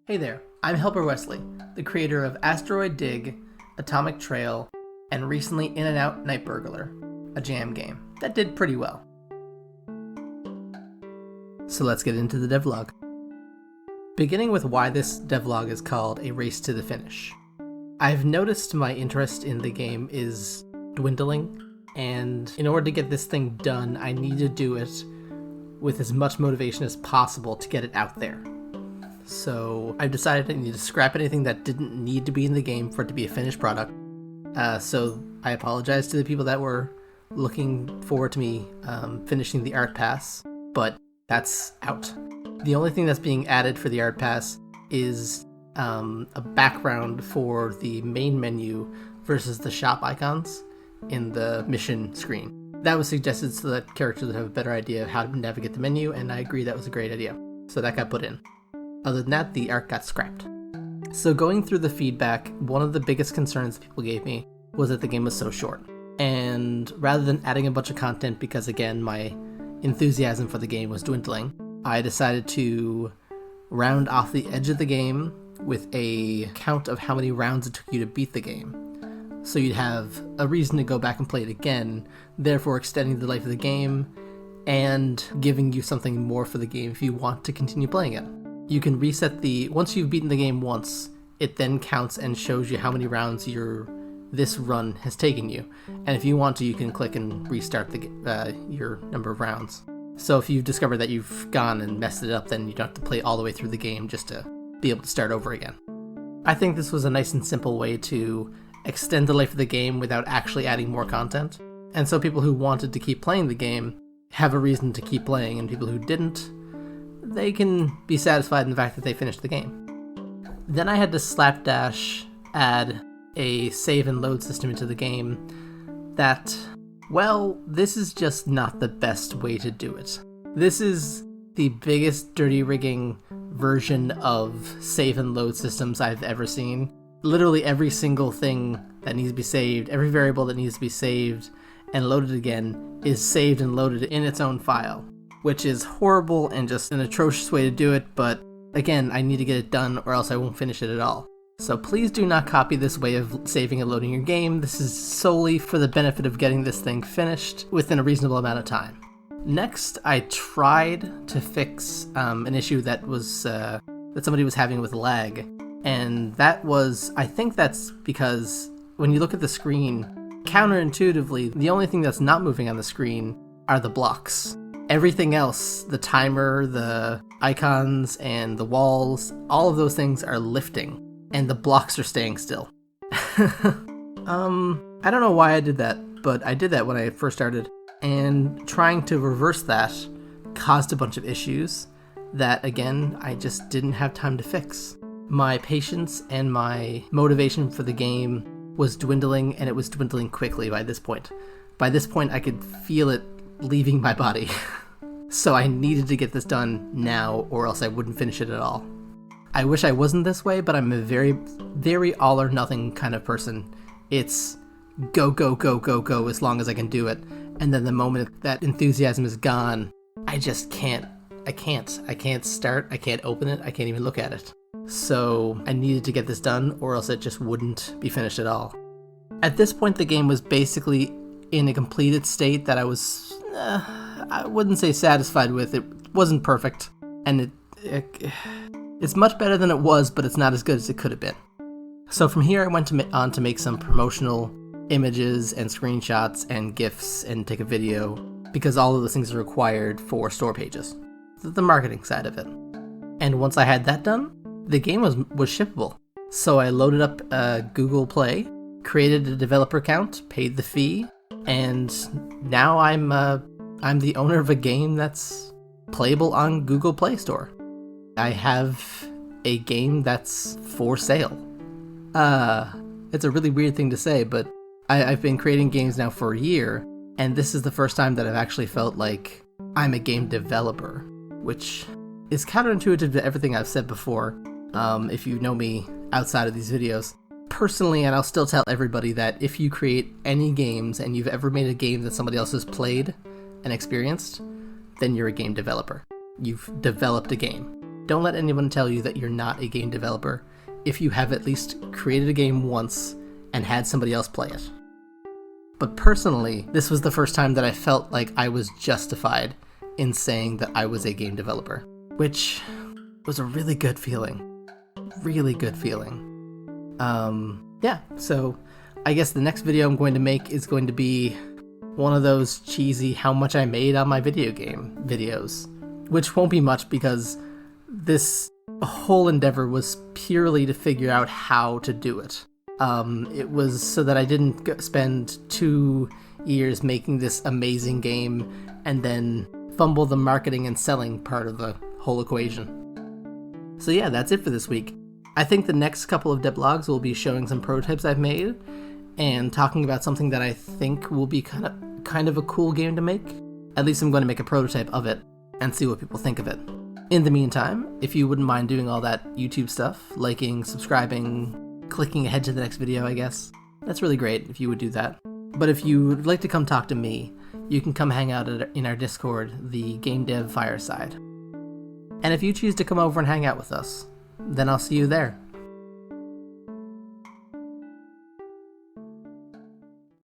Hey there, I'm Helper Wesley, the creator of Asteroid Dig, Atomic Trail, and recently In and Out Night Burglar, a jam game that did pretty well. So let's get into the devlog. Beginning with why this devlog is called A Race to the Finish. I've noticed my interest in the game is dwindling, and in order to get this thing done, I need to do it with as much motivation as possible to get it out there. So I've decided I need to scrap anything that didn't need to be in the game for it to be a finished product. So I apologize to the people that were looking forward to me finishing the art pass, but that's out. The only thing that's being added for the art pass is a background for the main menu versus the shop icons in the mission screen. That was suggested so that characters would have a better idea of how to navigate the menu, and I agree that was a great idea. So that got put in. Other than that, the art got scrapped. So going through the feedback, one of the biggest concerns people gave me was that the game was so short. And rather than adding a bunch of content, because again, my enthusiasm for the game was dwindling, I decided to round off the edge of the game with a count of how many rounds it took you to beat the game. So you'd have a reason to go back and play it again, therefore extending the life of the game and giving you something more for the game if you want to continue playing it. You can reset once you've beaten the game once, it then counts and shows you how many rounds this run has taken you. And if you want to, you can click and restart your number of rounds. So if you've discovered that you've gone and messed it up, then you don't have to play all the way through the game just to be able to start over again. I think this was a nice and simple way to extend the life of the game without actually adding more content. And so people who wanted to keep playing the game have a reason to keep playing, and people who didn't, they can be satisfied in the fact that they finished the game. Then I had to slapdash add a save and load system into the game that, well, this is just not the best way to do it. This is the biggest dirty rigging version of save and load systems I've ever seen. Literally every single thing that needs to be saved, every variable that needs to be saved and loaded again is saved and loaded in its own file, which is horrible and just an atrocious way to do it, but again, I need to get it done or else I won't finish it at all. So please do not copy this way of saving and loading your game. This is solely for the benefit of getting this thing finished within a reasonable amount of time. Next, I tried to fix an issue that somebody was having with lag, and I think that's because when you look at the screen, counterintuitively, the only thing that's not moving on the screen are the blocks. Everything else, the timer, the icons, and the walls, all of those things are lifting, and the blocks are staying still. I don't know why I did that, but I did that when I first started, and trying to reverse that caused a bunch of issues that, again, I just didn't have time to fix. My patience and my motivation for the game was dwindling, and it was dwindling quickly by this point. By this point, I could feel it leaving my body. So I needed to get this done now, or else I wouldn't finish it at all. I wish I wasn't this way, but I'm a very, very all or nothing kind of person. It's go, go, go, go, go as long as I can do it. And then the moment that enthusiasm is gone, I just can't. I can't start, I can't open it, I can't even look at it. So I needed to get this done, or else it just wouldn't be finished at all. At this point, the game was basically in a completed state that I was, I wouldn't say satisfied with. It wasn't perfect, and it's much better than it was, but it's not as good as it could have been. So from here, I went on to make some promotional images and screenshots and GIFs and take a video, because all of those things are required for store pages, the marketing side of it. And once I had that done, the game was shippable. So I loaded up Google Play, created a developer account, paid the fee, and now I'm the owner of a game that's playable on Google Play Store. I have a game that's for sale. It's a really weird thing to say, but I've been creating games now for a year, and this is the first time that I've actually felt like I'm a game developer, which is counterintuitive to everything I've said before, if you know me outside of these videos. Personally, and I'll still tell everybody that if you create any games and you've ever made a game that somebody else has played and experienced, then you're a game developer. You've developed a game. don't let anyone tell you that you're not a game developer if you have at least created a game once and had somebody else play it. But personally, this was the first time that I felt like I was justified in saying that I was a game developer, which was a really good feeling. Really good feeling. Yeah, so I guess the next video I'm going to make is going to be one of those cheesy how much I made on my video game videos, which won't be much because this whole endeavor was purely to figure out how to do it. It was so that I didn't spend 2 years making this amazing game and then fumble the marketing and selling part of the whole equation. So yeah, that's it for this week. I think the next couple of devlogs will be showing some prototypes I've made and talking about something that I think will be kind of a cool game to make. At least I'm going to make a prototype of it and see what people think of it. In the meantime, if you wouldn't mind doing all that YouTube stuff, liking, subscribing, clicking ahead to the next video, I guess, that's really great if you would do that. But if you would like to come talk to me, you can come hang out in our Discord, the Game Dev Fireside. And if you choose to come over and hang out with us, then I'll see you there.